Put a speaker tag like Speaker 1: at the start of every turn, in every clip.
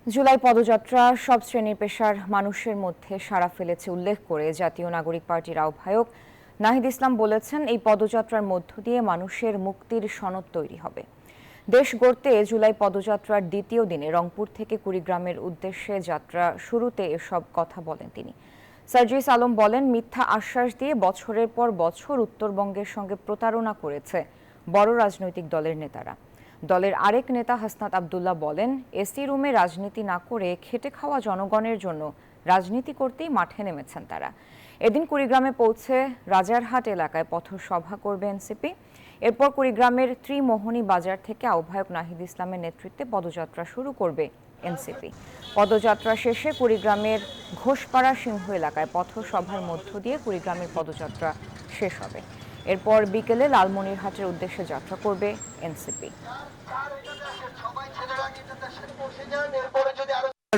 Speaker 1: জুলাই পদযাত্রা সব শ্রেণীর পেশার মানুষের মধ্যে সাড়া ফেলেছে উল্লেখ করে জাতীয় নাগরিক পার্টির আহ্বায়ক নাহিদ ইসলাম বলেছেন, এই পদযাত্রার মধ্য দিয়ে মানুষের মুক্তির সনদ তৈরি হবে। দেশ গড়তে জুলাই পদযাত্রার দ্বিতীয় দিনে রংপুর থেকে কুড়িগ্রামের উদ্দেশ্যে যাত্রা শুরুতে এসব কথা বলেন তিনি। সার্জিস আলম বলেন, মিথ্যা আশ্বাস দিয়ে বছরের পর বছর উত্তরবঙ্গের সঙ্গে প্রতারণা করেছে বড় রাজনৈতিক দলের নেতারা। দলের আরেক নেতা হাসনাত আব্দুল্লাহ বলেন, এসি রুমে রাজনীতি না করে খেটে খাওয়া জনগণের জন্য রাজনীতি করতেই মাঠে নেমেছেন তারা। এদিন কুড়িগ্রামে পৌঁছে রাজারহাট এলাকায় পথসভা করবে এনসিপি। এরপর কুড়িগ্রামের ত্রিমোহনী বাজার থেকে আহ্বায়ক নাহিদ ইসলামের নেতৃত্বে পদযাত্রা শুরু করবে এনসিপি। পদযাত্রা শেষে কুড়িগ্রামের ঘোষপাড়া সিংহ এলাকায় পথসভার মধ্য দিয়ে কুড়িগ্রামের পদযাত্রা শেষ হবে। এরপর বিকেলে লালমনিরহাটের উদ্দেশ্যে যাত্রা করবে এনসিপি।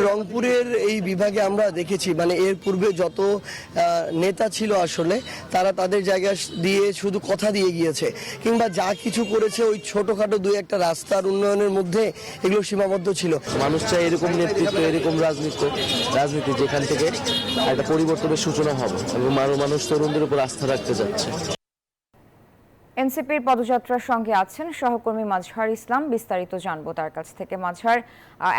Speaker 2: রংপুরের এই বিভাগে আমরা দেখেছি, এর পূর্বে যত নেতা ছিল আসলে তারা তাদের জায়গা দিয়ে শুধু কথা দিয়ে গিয়েছে, কিংবা যা কিছু করেছে ওই ছোটখাটো দুই একটা রাস্তার উন্নয়নের মধ্যে এগুলো সীমাবদ্ধ ছিল।
Speaker 3: মানুষ চাই এরকম নেতৃত্ব, এরকম রাজনীতি যেখান থেকে একটা পরিবর্তনের সূচনা হবে এবং মানুষ তরুণদের উপর আস্থা রাখতে যাচ্ছে।
Speaker 1: এনসিপির পদযাত্রার সঙ্গে আছেন সহকর্মী মাজহার ইসলাম। বিস্তারিত জানবো তার কাছ থেকে। মাজহার,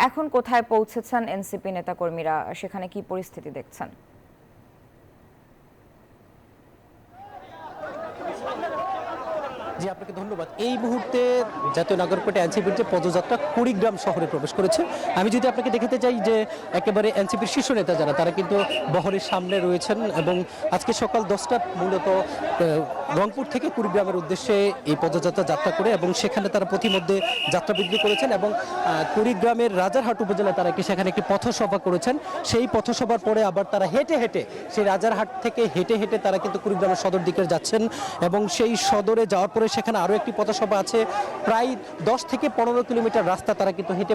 Speaker 1: এখন কোথায় পৌঁছেছেন এনসিপি নেতাকর্মীরা, সেখানে কি পরিস্থিতি দেখছেন?
Speaker 4: জি, আপনাকে ধন্যবাদ। এই মুহূর্তে জাতীয় নাগরিক পার্টি এনসিপির যে পদযাত্রা কুড়িগ্রাম শহরে প্রবেশ করেছে। আমি যদি আপনাকে দেখাতে চাই যে একেবারে এনসিপির শীর্ষ নেতা যারা, তারা কিন্তু বহরের সামনে রয়েছেন এবং আজকে সকাল 10টা মূলত রংপুর থেকে কুড়িগ্রামের উদ্দেশ্যে এই পদযাত্রা যাত্রা করে এবং সেখানে তারা প্রতিমধ্যে যাত্রা বৃদ্ধি করেছেন এবং কুড়িগ্রামের রাজারহাট উপজেলায় তারা সেখানে একটি পথসভা করেছেন। সেই পথসভার পরে আবার তারা হেঁটে হেঁটে সেই রাজারহাট থেকে হেঁটে হেঁটে তারা কিন্তু কুড়িগ্রামের সদর দিকে যাচ্ছেন এবং সেই সদরে যাওয়ার পরে সেখানে আরও একটি পথসভা আছে। প্রায় 10 থেকে 15 কিলোমিটার রাস্তা তারা কিন্তু হেঁটে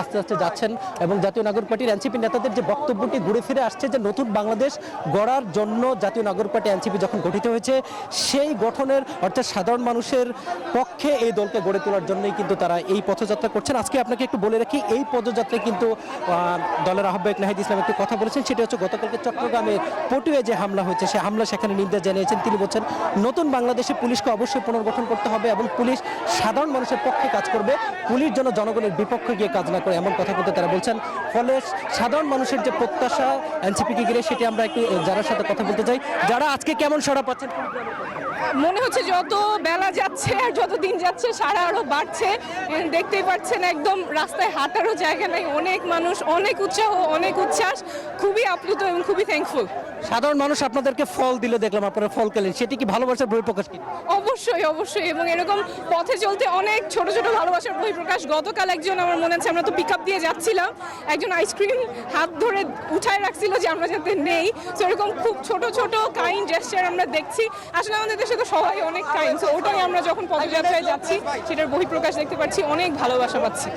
Speaker 4: আস্তে আস্তে যাচ্ছেন এবং জাতীয় নাগরিক পার্টির এনসিপি নেতাদের যে বক্তব্যটি ঘুরে ফিরে আসছে যে নতুন বাংলাদেশ গড়ার জন্য জাতীয় নাগরিক পার্টি এনসিপি যখন গঠিত হয়েছে, সেই গঠনের অর্থাৎ সাধারণ মানুষের পক্ষে এই দলকে গড়ে তোলার জন্যই কিন্তু তারা এই পথযাত্রা করছেন। আজকে আপনাকে একটু বলে রাখি, এই পদযাত্রায় কিন্তু দলের আহ্বায়ক নাহিদ ইসলাম একটি কথা বলেছেন, সেটা হচ্ছে গতকালকে চট্টগ্রামে পটুয়ায় যে হামলা হয়েছে, সেই হামলা সেখানে নিন্দা জানিয়েছেন। তিনি বলছেন, নতুন বাংলাদেশে পুলিশকে অবশ্যই পুনর্গঠন করতে হবে এবং পুলিশ সাধারণ মানুষের পক্ষে কাজ করবে, পুলিশ যেন জনগণের বিপক্ষে গিয়ে কাজ না করে, এমন কথা বলতে তারা বলছেন। ফলে সাধারণ মানুষের যে প্রত্যাশা এনসিপিকে ঘিরে, সেটি আমরা একটু যারা সাথে কথা বলতে চাই। যারা আজকে কেমন সাড়া পাচ্ছেন?
Speaker 5: মনে হচ্ছে যত বেলা যাচ্ছে আর যত দিন যাচ্ছে সারা আরো বাড়ছে। দেখতেই পাচ্ছেন একদম রাস্তায় হাঁটারও জায়গা নাই, অনেক মানুষ, অনেক উৎসাহ, অনেক উচ্ছ্বাস। খুবই আপ্লুত এবং খুবই থ্যাঙ্কফুল।
Speaker 4: সাধারণ মানুষ আপনাদেরকে ফল দিলে দেখলাম, আপনারা ফল খেলেন, সেটি কি ভালোবাসার বহিঃপ্রকাশ? কি
Speaker 5: অবশ্যই অবশ্যই, এবং এরকম পথে চলতে অনেক ছোট ছোট ভালোবাসার বহিঃপ্রকাশ। গতকাল একজন, আমার মনে আছে আমরা তো পিক আপ দিয়ে যাচ্ছিলাম, একজন আইসক্রিম হাত ধরে উঠায় রাখছিল যে আমরা যাতে নেই। তো এরকম খুব ছোট ছোট কাইন্ড জেস্চার আমরা দেখছি। আসলে আমাদের দেশে তো সবাই অনেক কাইন্ড, তো ওটাই আমরা যখন পদযাত্রায় যাচ্ছি সেটার বহিঃপ্রকাশ দেখতে পাচ্ছি, অনেক ভালোবাসা পাচ্ছি।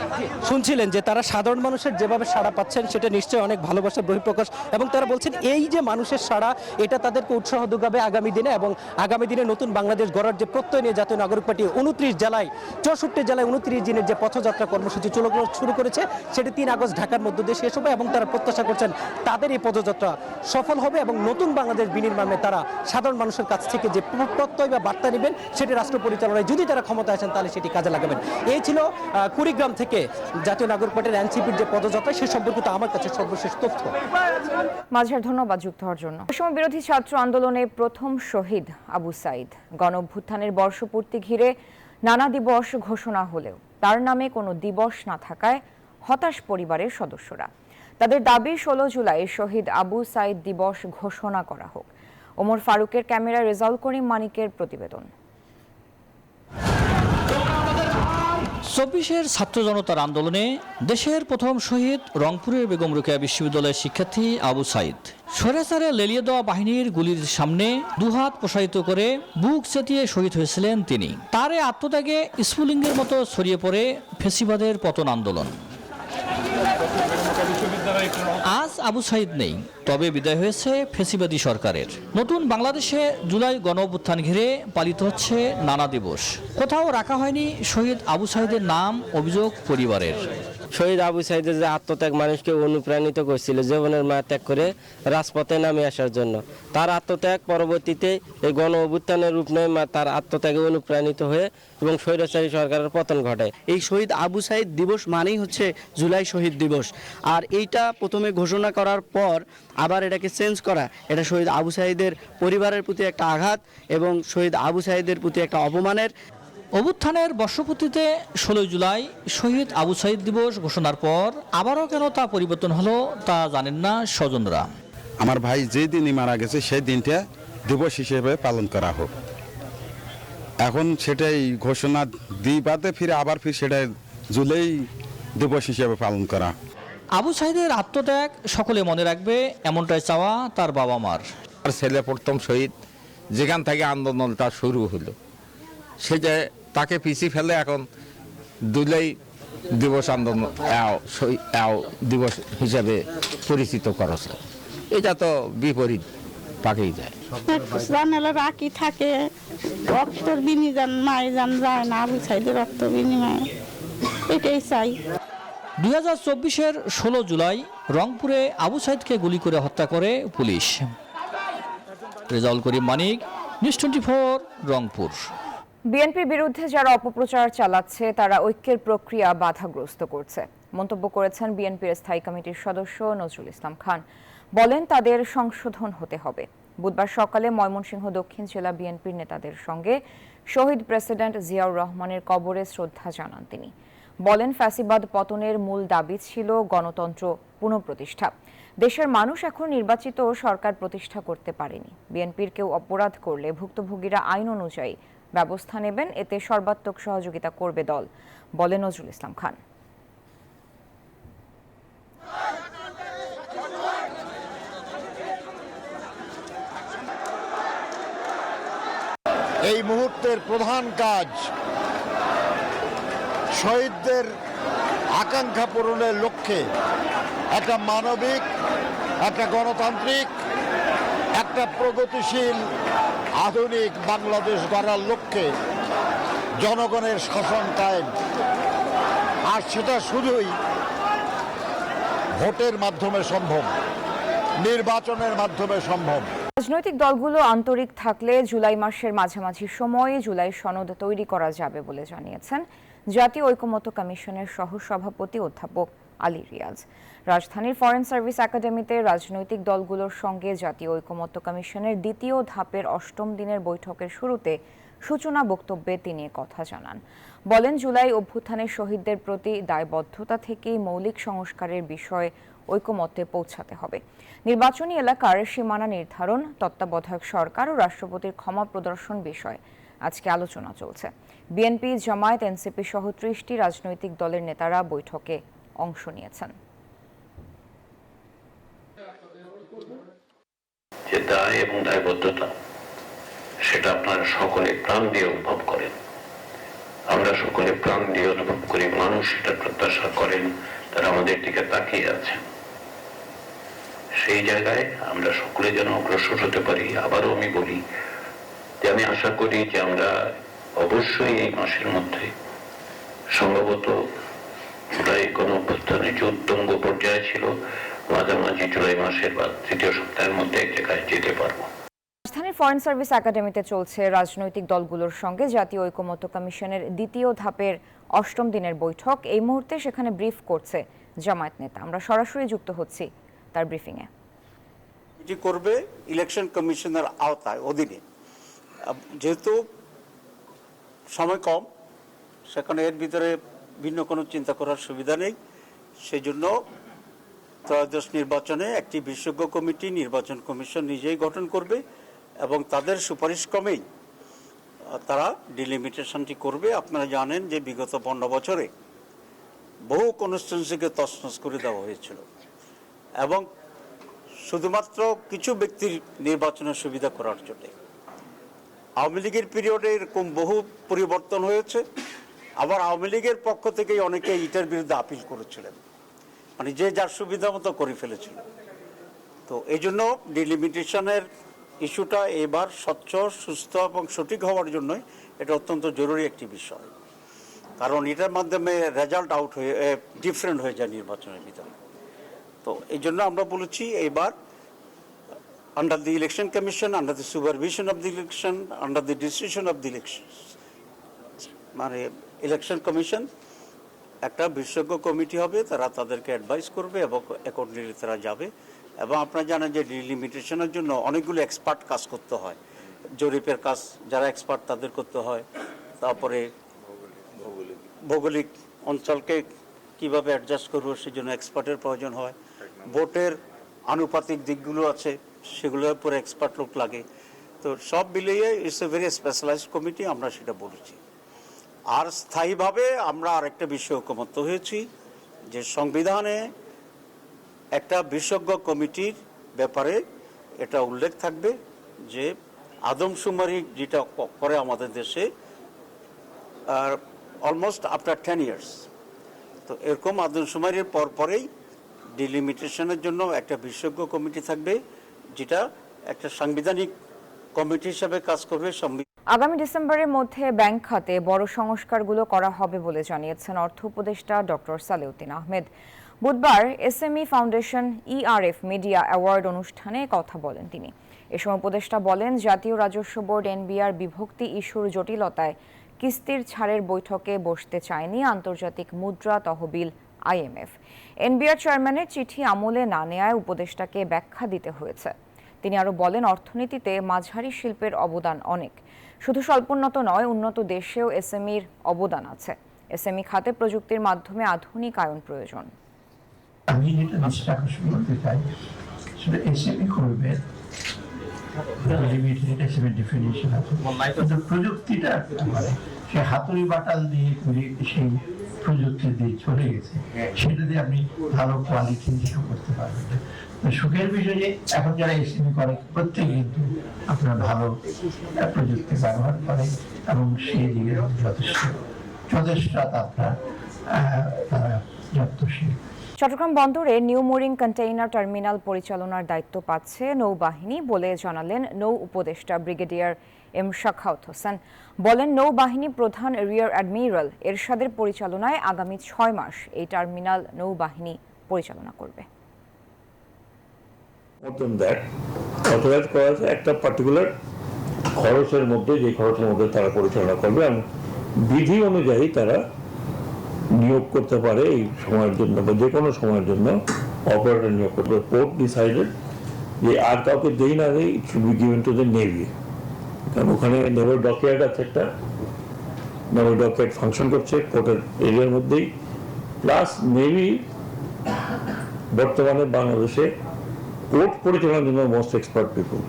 Speaker 4: শুনছিলেন যে তারা সাধারণ মানুষের যেভাবে সাড়া পাচ্ছেন, সেটা নিশ্চয়ই অনেক ভালোবাসার বহিঃপ্রকাশ এবং তারা বলছেন এই যে মানুষের সাড়া, এটা তাদেরকে উৎসাহ যোগাবে আগামী দিনে এবং আগামী দিনে নতুন বাংলাদেশ গড়ার যে প্রত্যয় নিয়ে জাতীয় নাগরিক পার্টি 29 জেলায় 64 জেলায় 29 দিনের যে পথযাত্রা কর্মসূচি শুরু করেছে, সেটি 3 আগস্ট ঢাকার মধ্য দিয়ে শেষ হবে এবং তারা প্রত্যাশা করছেন তাদের এই পদযাত্রা সফল হবে এবং নতুন বাংলাদেশ বিনির্মাণে তারা সাধারণ মানুষের কাছ থেকে যে প্রত্যয় বা বার্তা নেবেন, সেটি রাষ্ট্র পরিচালনায় যদি তারা ক্ষমতা আসেন তাহলে সেটি কাজে লাগাবেন। এই ছিল কুড়িগ্রাম থেকে জাতীয় নাগরিক পার্টির এনসিপির যে পদযাত্রা, সে সম্পর্কিত আমার কাছে সর্বশেষ তথ্য।
Speaker 1: মাঝার ধন্যবাদ যুক্ত হওয়ার জন্য। বৈষম্য বিরোধী ছাত্র আন্দোলনে প্রথম শহীদ আবু সাইদ। গণ অভ্যুত্থানের বর্ষপূর্তি ঘিরে নানা দিবস ঘোষণা হলেও তার নামে কোনো দিবস না থাকায় হতাশ পরিবারের সদস্যরা। তাদের দাবি 16 জুলাই শহীদ আবু সাইদ দিবস ঘোষণা করা হোক। ওমর ফারুকের ক্যামেরায় রেজাউল করিম মানিকের প্রতিবেদন।
Speaker 6: 24-এর ছাত্র জনতার আন্দোলনে দেশের প্রথম শহীদ রংপুরের বেগম রোকেয়া বিশ্ববিদ্যালয়ের শিক্ষার্থী আবু সাইদ। স্বৈরাচারে লেলিয়ে দেওয়া বাহিনীর গুলির সামনে দুহাত প্রসারিত করে বুক চেতিয়ে শহীদ হয়েছিলেন তিনি। তার আত্মত্যাগে স্ফুলিঙ্গের মতো ছড়িয়ে পড়ে ফ্যাসিবাদের পতন আন্দোলন। আজ আবু সাইদ নেই, তবে বিদায় হয়েছে ফ্যাসিবাদী সরকারের। নতুন বাংলাদেশে জুলাই গণ অভ্যুত্থান ঘিরে পালিত হচ্ছে নানা দিবস। কোথাও রাখা হয়নি শহীদ আবু সাইদের নাম, অভিযোগ পরিবারের।
Speaker 7: শহীদ আবু সাইদের যে আত্মত্যাগ মানুষকে অনুপ্রাণিত করছিল জীবনের মায়া ত্যাগ করে রাজপথে নামে আসার জন্য। তার আত্মত্যাগ পরবর্তীতে এই গণ অভ্যুত্থানের রূপ নেয়, তার আত্মত্যাগে অনুপ্রাণিত হয়ে এবং স্বৈরাচারী সরকারের পতন ঘটায়।
Speaker 8: এই শহীদ আবু সাইদ দিবস মানেই হচ্ছে জুলাই শহীদ দিবস। আর এইটা প্রথমে ঘোষণা করার পর আবার এটাকে চেঞ্জ করা, এটা শহীদ আবু সাইদের পরিবারের প্রতি একটা আঘাত এবং শহীদ আবু সাইদের প্রতি একটা অপমানের।
Speaker 6: অভ্যুত্থানের বর্ষপূর্তিতে 16 জুলাই শহীদ আবু সাইদ দিবস ঘোষণার পর আবারও কেন তা পরিবর্তন হলো তা জানেন না স্বজনরা।
Speaker 9: আমার ভাই যে দিনই মারা গেছে সেই দিনটা দিবস হিসেবে পালন করা হোক। এখন সেটাই ঘোষণা বাদে ফিরে আবার সেটাই জুলাই দিবস হিসেবে পালন করা।
Speaker 6: আবু সাইদের আত্মত্যাগ সকলে মনে রাখবে, এমনটাই চাওয়া তার বাবা মার।
Speaker 10: আর ছেলে প্রথম শহীদ, যেখান থেকে আন্দোলনটা শুরু হলো সেটা তাকে পিছিয়ে ফেলে এখন জুলাই দিবস আন্দোলন দিবস হিসাবে পরিচিত করেছে। এটা তো বিপরীত পাকেই যায়।
Speaker 11: রাখি থাকে রক্তর বিনিময় মায়ের যায় না, আবু সাইদের রক্ত বিনিময়, এটাই চাই।
Speaker 6: 2024-এর 16 জুলাই রংপুরে আবু সাইদকে গুলি করে হত্যা করে পুলিশ। রেজাউল করিম মানিক, নিউজ 24, রংপুর।
Speaker 1: বিএনপির বিরুদ্ধে যারা অপপ্রচার চালাচ্ছে তারা ঐক্যের প্রক্রিয়া বাধাগ্রস্ত করছে, মন্তব্য করেছেন বিএনপির স্থায়ী কমিটির সদস্য নজরুল ইসলাম খান। বলেন তাদের সংশোধন হতে হবে। বুধবার সকালে ময়মনসিংহ দক্ষিণ জেলা বিএনপির নেতাদের সঙ্গে শহীদ প্রেসিডেন্ট জিয়াউর রহমানের কবরে শ্রদ্ধা জানান তিনি। বলেন ফ্যাসিবাদ পতনের মূল দাবি ছিল গণতন্ত্র পুনঃপ্রতিষ্ঠা। দেশের মানুষ এখন নির্বাচিত সরকার প্রতিষ্ঠা করতে পারেনি। বিএনপির কেউ অপরাধ করলে ভুক্তভোগীরা আইন অনুযায়ী ব্যবস্থা নেবেন, এতে সর্বাত্মক সহযোগিতা করবে দল, বলে নজরুল ইসলাম খান।
Speaker 12: এই মুহূর্তের প্রধান কাজ শহীদদের আকাঙ্ক্ষা পূরণের লক্ষ্যে একটা মানবিক, একটা গণতান্ত্রিক, একটা প্রগতিশীল আধুনিক বাংলাদেশ গড়ার লক্ষ্যে জনগণের শাসন কায়েম। আর সেটা শুধুই ভোটের মাধ্যমে সম্ভব, নির্বাচনের মাধ্যমে সম্ভব।
Speaker 1: রাজনৈতিক দলগুলো আন্তরিক থাকলে জুলাই মাসের মাঝামাঝি সময়ে জুলাই সনদ তৈরি করা যাবে বলে জানিয়েছেন জাতীয় ঐকমত্য কমিশনের সহসভাপতি অধ্যাপক আলী রিয়াজ। রাজধানীর ফরেন সার্ভিস একাডেমিতে রাজনৈতিক দলগুলোর সঙ্গে জাতীয় ঐকমত্য কমিশনের দ্বিতীয় ধাপের 8ম দিনের বৈঠকের শুরুতে সূচনা বক্তব্যে তিনি কথা জানান। বলেন জুলাই অভ্যুত্থানের শহীদদের প্রতি দায়বদ্ধতা থেকেই মৌলিক সংস্কারের বিষয়ে ঐকমত্যে পৌঁছাতে হবে। নির্বাচনী এলাকার সীমানা নির্ধারণ, তত্ত্বাবধায়ক সরকার ও রাষ্ট্রপতির ক্ষমা প্রদর্শন বিষয়ে আজকে আলোচনা চলছে। বিএনপি, জামায়াত, এনসিপি সহ 30টি রাজনৈতিক দলের নেতারা বৈঠকে অংশ নিয়েছেন।
Speaker 13: যে দায় এবং দায়বদ্ধতা সেটা আপনারা সকলে প্রাণ দিয়ে অনুভব করেন, আমরা সকলে প্রাণ দিয়ে অনুভব করি, মানুষ সেটা প্রত্যাশা করেন, তারা আমাদের দিকে তাকিয়ে আছেন। সেই জায়গায় আমরা সকলে যেন অগ্রসর হতে পারি। আবারও আমি বলি যে আমি আশা করি যে আমরা অবশ্যই এই মাসের মধ্যে সম্ভবত জুলাই গণঅভ্যুত্থানের যে উত্তঙ্গ পর্যায়ে ছিল মাঝামাঝি জুলাই মাসের বা তৃতীয় সপ্তাহের মধ্যে এক জায়গায় যেতে পারবো।
Speaker 1: রাজধানীর ফরেন সার্ভিস একাডেমিতে চলছে রাজনৈতিক দলগুলোর সঙ্গে জাতীয় ঐকমত্য কমিশনের দ্বিতীয় ধাপের 8ম দিনের বৈঠক। এই মুহূর্তে সেখানে ব্রিফ করছে জামায়াত নেতা। আমরা সরাসরি যুক্ত হচ্ছি তার ব্রিফিংয়ে।
Speaker 14: এটি করবে ইলেকশন কমিশনের আওতায় অধীনে, যেহেতু সময় কম, সেখানে এর ভিতরে ভিন্ন কোনো চিন্তা করার সুবিধা নেই। সেই জন্য ত্রয়োদশ নির্বাচনে একটি বিশেষজ্ঞ কমিটি নির্বাচন কমিশন নিজেই গঠন করবে এবং তাদের সুপারিশ ক্রমেই তারা ডিলিমিটেশনটি করবে। আপনারা জানেন যে বিগত 15 বছরে বহু কনস্টিটিউয়েন্সিকে তছনছ করে দেওয়া হয়েছিল এবং শুধুমাত্র কিছু ব্যক্তির নির্বাচনের সুবিধা করার জন্য। আওয়ামী লীগের পিরিয়ডে এরকম বহু পরিবর্তন হয়েছে। আবার আওয়ামী লীগের পক্ষ থেকেই অনেকে এটার বিরুদ্ধে আপিল করেছিলেন, মানে যে যার সুবিধা মতো করে ফেলেছিল। তো এই জন্য ডিলিমিটেশনের ইস্যুটা এবার স্বচ্ছ, সুস্থ এবং সঠিক হওয়ার জন্যই এটা অত্যন্ত জরুরি একটি বিষয়। কারণ এটার মাধ্যমে রেজাল্ট আউট হয়ে ডিফারেন্ট হয়ে যায় নির্বাচনের ভিতরে। তো এই জন্য আমরা বলেছি এবার under the election commission, under the supervision of the election, under the decision of the elections, মানে ইলেকশন কমিশন একটা বিশেষজ্ঞ কমিটি হবে, তারা তাদেরকে অ্যাডভাইস করবে এবং অ্যাকর্ডিংলি তারা যাবে। এবং আপনারা জানেন যে ডিলিমিটেশনের জন্য অনেকগুলো এক্সপার্ট কাজ করতে হয়, জরিপের কাজ যারা এক্সপার্ট তাদের করতে হয়, তারপরে ভৌগোলিক অঞ্চলকে কিভাবে অ্যাডজাস্ট করবো সেজন্য এক্সপার্টের প্রয়োজন হয়, ভোটের আনুপাতিক দিকগুলো আছে সেগুলোর উপরে এক্সপার্ট লোক লাগে। তো সব মিলিয়ে it's a very specialized committee, আমরা সেটা বলেছি। আর স্থায়ীভাবে আমরা আরেকটা বিষয় ঐকমত্য হয়েছি যে সংবিধানে একটা বিশেষজ্ঞ কমিটির ব্যাপারে এটা উল্লেখ থাকবে যে আদমশুমারি যেটা করে আমাদের দেশে অলমোস্ট আফটার 10 years, তো এরকম আদমশুমারির পরেই ডিলিমিটেশনের জন্য একটা বিশেষজ্ঞ কমিটি থাকবে, যেটা একটা সাংবিধানিক কমিটি হিসাবে কাজ করবে।
Speaker 1: আগামী ডিসেম্বরের মধ্যে ব্যাংক খাতে বড় সংস্কারগুলো করা হবে বলে জানিয়েছেন অর্থ উপদেষ্টা ডক্টর সালেউদ্দিন আহমেদ। বুধবার SME foundation ERF media award অনুষ্ঠানে কথা বলেন তিনি। এ সময় উপদেষ্টা বলেন, জাতীয় রাজস্ব বোর্ড এনবিআর বিভক্তি ইস্যুর জটিলতায় কিস্তির ছাড়ের বৈঠকে বসতে চায়নি আন্তর্জাতিক মুদ্রা তহবিল আইএমএফ। এনবিআর চেয়ারম্যানের চিঠি আমলে না নেয়ায় উপদেষ্টাকে ব্যাখ্যা দিতে হয়েছে। তিনি আরও বলেন, অর্থনীতিতে মাঝারি শিল্পের অবদান অনেক, শুধু স্বল্পোন্নত নয়, উন্নত দেশেও এসএমইর অবদান আছে। এসএমই খাতে প্রযুক্তির মাধ্যমে আধুনিকায়ন প্রয়োজন।
Speaker 15: আমি যেটা দৃষ্টি আকর্ষণ করতে চাই সেটা এসএমই করবে, প্রযুক্তিটা সে হাতুড়ি বাটাল দিয়ে সেই প্রযুক্তি দিয়ে চলে গেছে, সেটা দিয়ে আপনি ভালো কোয়ালিটি ইস্যু করতে পারবেন। সুখের বিষয় যে এখন যারা এসএমই করে প্রত্যেক কিন্তু আপনার ভালো প্রযুক্তি ব্যবহার করে এবং সেই দিকে যথেষ্ট আপনার তারা যত্নশীল।
Speaker 1: চট্টগ্রাম বন্দরে নিউ মোরিং কন্টেইনার টার্মিনাল পরিচালনার দায়িত্ব পাচ্ছে নৌবাহিনী বলে জানালেন নৌ উপদেষ্টা ব্রিগেডিয়ার এম শাখাওয়াত হোসেন। বলেন, নৌবাহিনী প্রধান রিয়ার অ্যাডমিরাল এরশাদের পরিচালনায় আগামী 6 মাস এই টার্মিনাল নৌবাহিনী পরিচালনা করবে।
Speaker 16: একটা পার্টিকুলার খরচের মধ্যে, যে খরচের মধ্যে তারা পরিচালনা করবে এবং বিধি অনুযায়ী তারা নিয়োগ করতে পারে এই সময়ের জন্য বা যে কোনো সময়ের জন্য অপারেটর নিয়োগ করতে পারে। পোর্ট ডিসাইডেড যে আর কাউকে দেই না দেই, it should be given to the navy, কারণ ওখানে নেভাল ডকইয়ার্ড আছে, একটা নেভাল ডকইয়ার্ড ফাংশন করছে পোর্টের এরিয়ার মধ্যেই, প্লাস নেভি বর্তমানে বাংলাদেশে পোর্ট পরিচালনার জন্য মোস্ট এক্সপার্ট পিপল।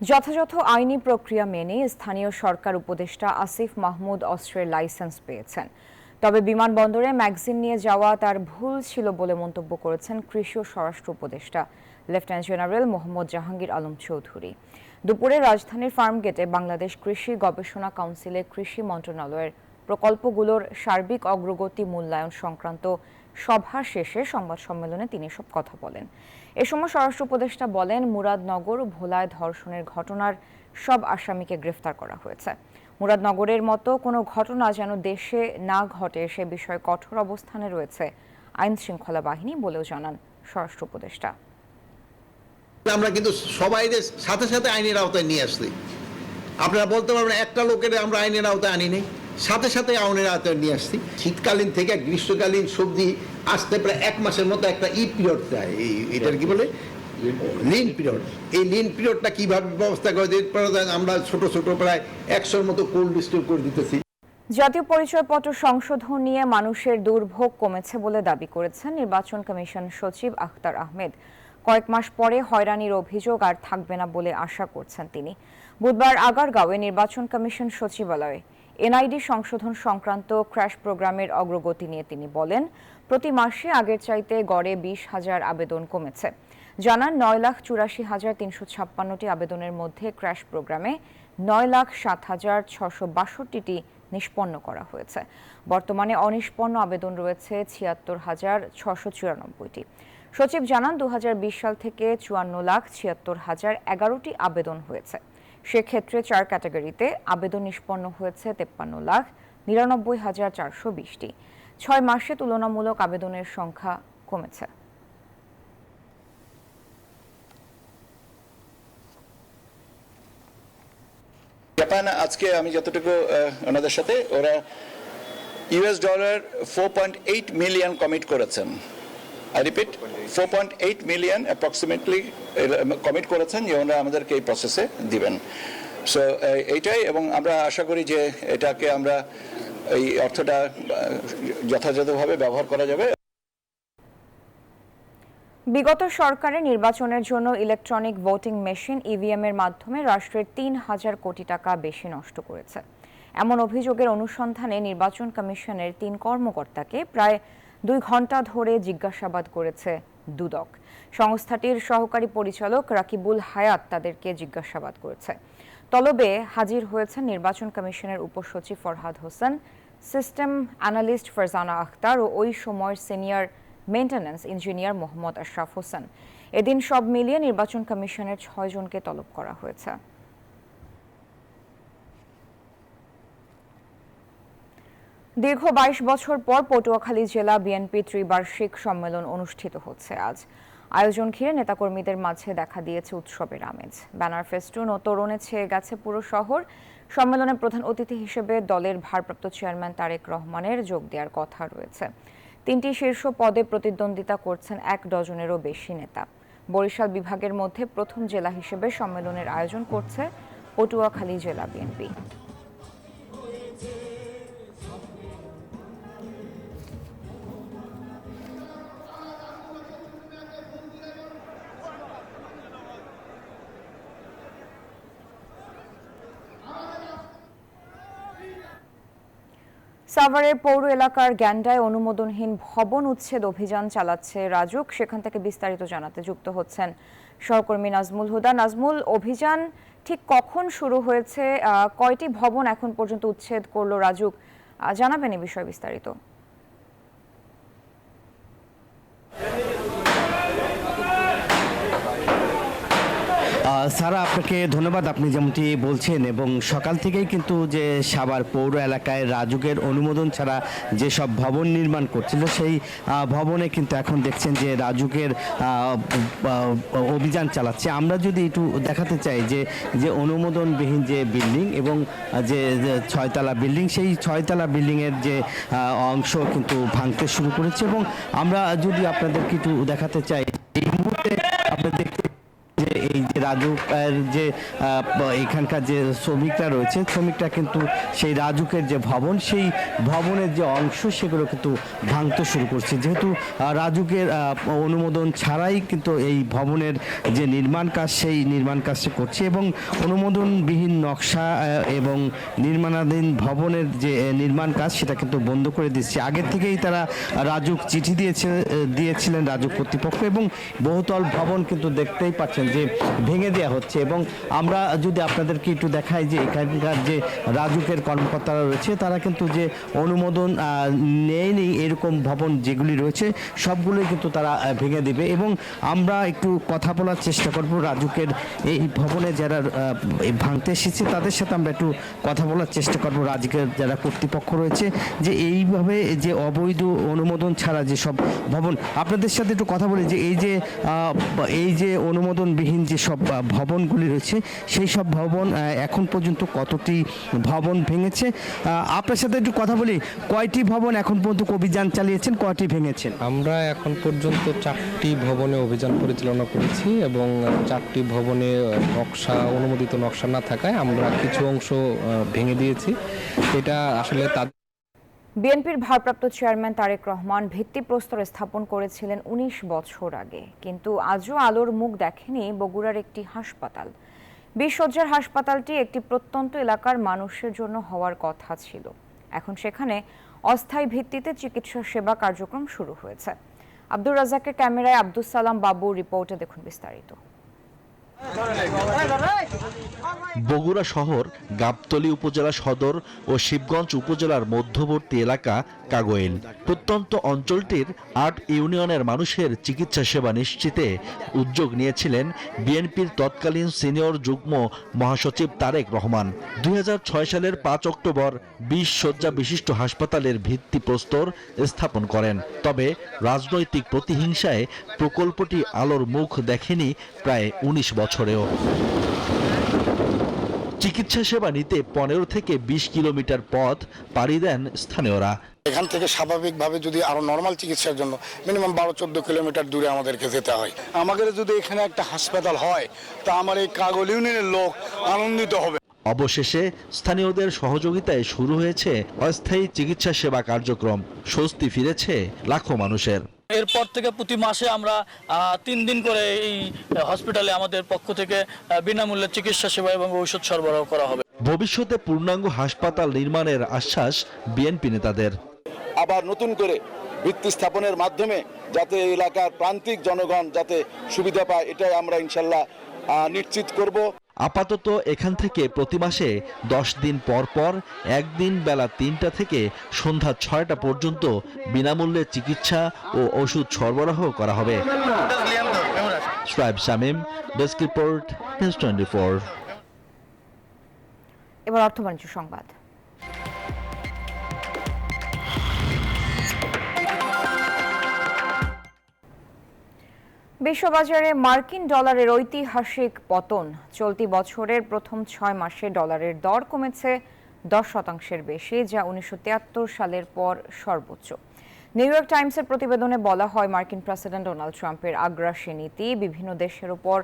Speaker 1: যথাযথ আইনি প্রক্রিয়া মেনে স্থানীয় সরকার উপদেষ্টা আসিফ মাহমুদ অস্ত্রের লাইসেন্স পেয়েছেন, তবে বিমানবন্দরে ম্যাগাজিন নিয়ে যাওয়া তার ভুল ছিল বলে মন্তব্য করেছেন কৃষি ও স্বরাষ্ট্র উপদেষ্টা লেফটেন্যান্ট জেনারেল মোহাম্মদ জাহাঙ্গীর আলম চৌধুরী। দুপুরে রাজধানীর ফার্মগেটে বাংলাদেশ কৃষি গবেষণা কাউন্সিলের কৃষি মন্ত্রণালয়ের প্রকল্পগুলোর সার্বিক অগ্রগতি মূল্যায়ন সংক্রান্ত সভা শেষে সংবাদ সম্মেলনে তিনি এসব কথা বলেন। এ সময় স্বরাষ্ট্র উপদেষ্টা বলেন, মুরাদনগর ভোলায় ধর্ষণের ঘটনার সব আসামিকে গ্রেফতার করা হয়েছে। মুরাদনগরের মতো কোনো ঘটনা যেন দেশে না ঘটে সে বিষয়ে কঠোর অবস্থানে রয়েছে আইন শৃঙ্খলা বাহিনী বলেও জানান স্বরাষ্ট্র উপদেষ্টা।
Speaker 12: আমরা কিন্তু সবাইদের সাথে সাথে আইনের আওতায় নিয়ে আসছি। আপনারা বলতে পারবেন একটা লোকের আমরা আইনের আওতায় আনি নেই, সাথে সাথে আইনের আওতায় নিয়ে আসছি। শীতকালীন থেকে গ্রীষ্মকালীন সবজি আসতে প্রায় 1 মাসের মতো একটা পিরিয়ড দেয়, এটার কি বলে লিন পিরিয়ড। এই লিন পিরিয়ডটা কিভাবে ব্যবস্থা করে দিতে পারা যায়, আমরা ছোট ছোট প্রায় 100-র মতো কোল্ড স্টোর করে দিতেছি।
Speaker 1: জাতীয় পরিচয়পত্র সংশোধন নিয়ে মানুষের দুর্ভোগ কমেছে বলে দাবি করেছেন নির্বাচন কমিশন সচিব আখতার আহমেদ। কয়েক মাস পরে হয়রানির অভিযোগ আর থাকবে না বলে আশা করছেন তিনি। বুধবার আগারগাঁওয়ে নির্বাচন কমিশন সচিবালয়ে এনআইডি সংশোধন সংক্রান্ত ক্র্যাশ প্রোগ্রামের অগ্রগতি নিয়ে তিনি বলেন, প্রতি মাসে আগের চাইতে গড়ে 20,000 আবেদন কমেছে। জানান 9,84,356টি আবেদনের মধ্যে ক্র্যাশ প্রোগ্রামে 9,07,662টি নিষ্পন্ন করা হয়েছে। বর্তমানে অনিষ্পন্ন আবেদন রয়েছে 76,694টি। সচিব জানান, 2020 সাল থেকে 54,76,011টি আবেদন হয়েছে। সেক্ষেত্রে 4 ক্যাটাগরিতে আবেদন নিষ্পন্ন হয়েছে 53,00,000, 99,420টি। 6 মাসে তুলনামূলক আবেদনের সংখ্যা কমেছে।
Speaker 17: জাপান আজকে আমি যতটুকু ওনাদের সাথে ওরা $4.8 মিলিয়ন কমিট করেছেন। I repeat 4.8 million approximately commit করেছেন যে ওনারা আমাদেরকে এই প্রসেসে দিবেন। সো এইটাই, এবং আমরা আশা করি যে এটাকে আমরা এই অর্থটা যথাযথভাবে ব্যবহার করা যাবে।
Speaker 1: বিগত সরকারের নির্বাচনের জন্য ইলেকট্রনিক ভোটিং মেশিন ইভিএম এর মাধ্যমে রাষ্ট্রের 3,000 কোটি টাকা বেশি নষ্ট করেছে। এমন অভিযোগের অনুসন্ধানে নির্বাচন কমিশনের 3 কর্মকর্তাকে প্রায় 2 ঘন্টা ধরে জিজ্ঞাসাবাদ করেছে দুদক। সংস্থাটির সহকারী পরিচালক রাকিবুল হায়াত তাদেরকে জিজ্ঞাসাবাদ করেছে। তলবে হাজির হয়েছেন নির্বাচন কমিশনের উপসচিব ফরহাদ হোসেন, সিস্টেম অ্যানালিস্ট ফারজানা আখতার ও ওই সময়ের senior maintenance engineer Mohammad Ashraf Hossain. এদিন সব মিলিয়ে নির্বাচন কমিশনের 6 জনকে তলব করা হয়েছে। দীর্ঘ 22 বছর পর পটুয়াখালী জেলা বিএনপি ত্রিবার্ষিক সম্মেলন অনুষ্ঠিত হচ্ছে আজ। আয়োজন ঘিরে নেতাকর্মীদের মাঝে দেখা দিয়েছে উৎসবের আমেজ। ব্যানার, ফেস্টুন ও তোরণে ছেয়ে গেছে পুরো শহর। সম্মেলনে প্রধান অতিথি হিসেবে দলের ভারপ্রাপ্ত চেয়ারম্যান তারেক রহমানের যোগ দেওয়ার কথা রয়েছে। 3টি শীর্ষ পদে প্রতিদ্বন্দ্বিতা করছেন 1 ডজনেরও বেশি নেতা। বরিশাল বিভাগের মধ্যে প্রথম জেলা হিসেবে সম্মেলনের আয়োজন করছে পটুয়াখালী জেলা বিএনপি। সাভারের পৌর এলাকার গ্যান্ডায় অনুমোদনহীন ভবন উচ্ছেদ অভিযান চালাচ্ছে রাজুক। সেখান থেকে বিস্তারিত জানাতে যুক্ত হচ্ছেন সহকর্মী নাজমুল হুদা। নাজমুল, অভিযান ঠিক কখন শুরু হয়েছে, কয়টি ভবন এখন পর্যন্ত উচ্ছেদ করলো রাজুক, জানাবেন এই বিষয়ে বিস্তারিত।
Speaker 8: সারা, আপনাকে ধন্যবাদ। আপনি যেমনটি বলছেন, এবং সকাল থেকেই কিন্তু যে সাভার পৌর এলাকায় রাজুকের অনুমোদন ছাড়া যেসব ভবন নির্মাণ করছিল সেই ভবনে কিন্তু এখন দেখছেন যে রাজুকের অভিযান চালাচ্ছে। আমরা যদি একটু দেখাতে চাই যে অনুমোদনবিহীন যে বিল্ডিং এবং যে 6তলা বিল্ডিং, সেই 6তলা বিল্ডিংয়ের যে অংশ কিন্তু ভাঙতে শুরু করেছে। এবং আমরা যদি আপনাদেরকে একটু দেখাতে চাই, এই মুহূর্তে আপনাদের দেখতে যে এই যে রাজুকের যে এখানকার যে শ্রমিকরা রয়েছে, শ্রমিকরা কিন্তু সেই রাজুকের যে ভবন, সেই ভবনের যে অংশ সেগুলো কিন্তু ভাঙতে শুরু করছে। যেহেতু রাজুকের অনুমোদন ছাড়াই কিন্তু এই ভবনের যে নির্মাণ কাজ, সেই নির্মাণ কাজটা করছে এবং অনুমোদনবিহীন নকশা এবং নির্মাণাধীন ভবনের যে নির্মাণ কাজ সেটা কিন্তু বন্ধ করে দিচ্ছে। আগের থেকেই তারা রাজুক চিঠি দিয়েছিলেন রাজুক কর্তৃপক্ষ, এবং বহুতল ভবন কিন্তু দেখতেই পাচ্ছেন যে ভেঙে দেওয়া হচ্ছে। এবং আমরা যদি আপনাদেরকে একটু দেখাই যে এখানকার যে রাজুকের কর্মকর্তারা রয়েছে, তারা কিন্তু যে অনুমোদন নেয়নি এরকম ভবন যেগুলি রয়েছে সবগুলোই কিন্তু তারা ভেঙে দেবে। এবং আমরা একটু কথা বলার চেষ্টা করব রাজুকের এই ভবনে যারা ভাঙতে এসেছে তাদের সাথে আমরা একটু কথা বলার চেষ্টা করব। রাজুকের যারা কর্তৃপক্ষ রয়েছে, যে এইভাবে যে অবৈধ অনুমোদন ছাড়া যে সব ভবন, আপনাদের সাথে একটু কথা বলি যে এই যে অনুমোদনবিহীন যে সব ভবনগুলি রয়েছে সেই সব ভবন এখন পর্যন্ত কতটি ভবন ভেঙেছে, আপনার সাথে একটু কথা বলি। কয়টি ভবন এখন পর্যন্ত অভিযান চালিয়েছেন, কয়টি ভেঙেছেন?
Speaker 18: আমরা এখন পর্যন্ত 4টি ভবনে অভিযান পরিচালনা করেছি এবং 4টি ভবনে অনুমোদিত নকশা না থাকায় আমরা কিছু অংশ ভেঙে দিয়েছি। এটা আসলে
Speaker 1: বিএনপির ভারপ্রাপ্ত চেয়ারম্যান তারেক রহমান ভিত্তিপ্রস্তর স্থাপন করেছিলেন 19 বছর আগে, কিন্তু আজও আলোর মুখ দেখেনি বগুড়ার একটি হাসপাতাল। 20 শয্যার হাসপাতালটি একটি প্রত্যন্ত এলাকার মানুষের জন্য হওয়ার কথা ছিল। এখন সেখানে অস্থায়ী ভিত্তিতে চিকিৎসা সেবা কার্যক্রম শুরু হয়েছে। আব্দুর রাজ্জাকের ক্যামেরায় আব্দুস সালাম বাবুর রিপোর্টে দেখুন বিস্তারিত।
Speaker 19: বগুড়া শহর, গাবতলী উপজেলা সদর ও শিবগঞ্জ উপজেলার মধ্যবর্তী এলাকা কাগোয়েল। প্রত্যন্ত অঞ্চলটির ৮ ইউনিয়নের মানুষের চিকিৎসা সেবা নিশ্চিতে উদ্যোগ নিয়েছিলেন বিএনপির তৎকালীন সিনিয়র যুগ্ম মহাসচিব তারেক রহমান। ২০০৬ সালের ৫ অক্টোবর ২০ শয্যা বিশিষ্ট হাসপাতালের ভিত্তিপ্রস্তর স্থাপন করেন। তবে রাজনৈতিক প্রতিহিংসায় প্রকল্পটি আলোর মুখ দেখেনি প্রায় ১৯ বছরেও। চিকিৎসা সেবা নিতে ১৫ থেকে ২০ কিলোমিটার পথ পাড়ি দেন স্থানীয়রা।
Speaker 20: এখান থেকে স্বাভাবিকভাবে যদি আরো নরমাল চিকিৎসার জন্য মিনিমাম ১২-১৪ কিলোমিটার দূরে আমাদেরকে যেতে হয়। আমাদের যদি এখানে একটা হাসপাতাল হয় তা আমার এই কাগল ইউনিয়নের লোক আনন্দিত হবে।
Speaker 19: অবশেষে স্থানীয়দের সহযোগিতায় শুরু হয়েছে অস্থায়ী চিকিৎসা সেবা কার্যক্রম। স্বস্তি ফিরেছে লাখো মানুষের।
Speaker 21: এরপর থেকে প্রতি মাসে আমরা 3 দিন করে এই হসপিটালে আমাদের পক্ষ থেকে বিনামূল্যে চিকিৎসা সেবা এবং ঔষধ সরবরাহ করা হবে।
Speaker 19: ভবিষ্যতে পূর্ণাঙ্গ হাসপাতাল নির্মাণের আশ্বাস বিএনপি নেতাদের।
Speaker 17: আবার নতুন করে ভিত্তি স্থাপনের মাধ্যমে যাতে এলাকার প্রান্তিক জনগণ যাতে সুবিধা পায়, এটাই আমরা ইনশাল্লাহ নিশ্চিত করব।
Speaker 19: আপাতত এখান থেকে প্রতি মাসে 10 দিন পর পর একদিন বেলা 3টা থেকে সন্ধ্যা 6টা পর্যন্ত বিনামূল্যে চিকিৎসা ও ওষুধ সরবরাহ করা হবে। সোয়েব শামীম, ডেস্ক রিপোর্ট, নিউজ 24।
Speaker 1: এবার অর্থ বাণিজ্য সংবাদ। বিশ্ববাজারে মার্কিন ডলারের ঐতিহাসিক পতন। চলতি বছরের প্রথম 6 মাসে ডলারের দর কমেছে 10% বেশি, যা 1973 সালের পর সর্বোচ্চ। নিউ ইয়র্ক টাইমসের প্রতিবেদনে বলা হয়, মার্কিন প্রেসিডেন্ট ডোনাল্ড ট্রাম্পের আগ্রাসী নীতি, বিভিন্ন দেশের উপর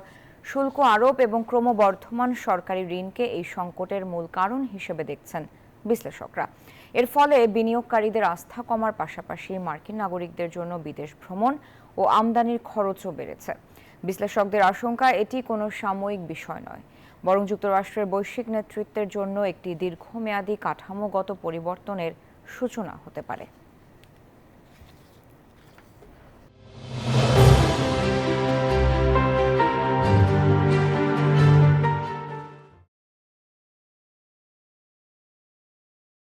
Speaker 1: শুল্ক আরোপ এবং ক্রমবর্ধমান সরকারি ঋণকে এই সংকটের মূল কারণ হিসেবে দেখছেন বিশ্লেষকরা। এর ফলে বিনিয়োগকারীদের আস্থা কমার পাশাপাশি মার্কিন নাগরিকদের জন্য বিদেশ ভ্রমণ ও আমদানির খরচও বেড়েছে। বিশ্লেষকদের আশঙ্কা, এটি কোনো সাময়িক বিষয় নয়, বরং যুক্তরাষ্ট্রের বৈশ্বিক নেতৃত্বের জন্য একটি দীর্ঘমেয়াদী কাঠামোগত পরিবর্তনের সূচনা হতে পারে।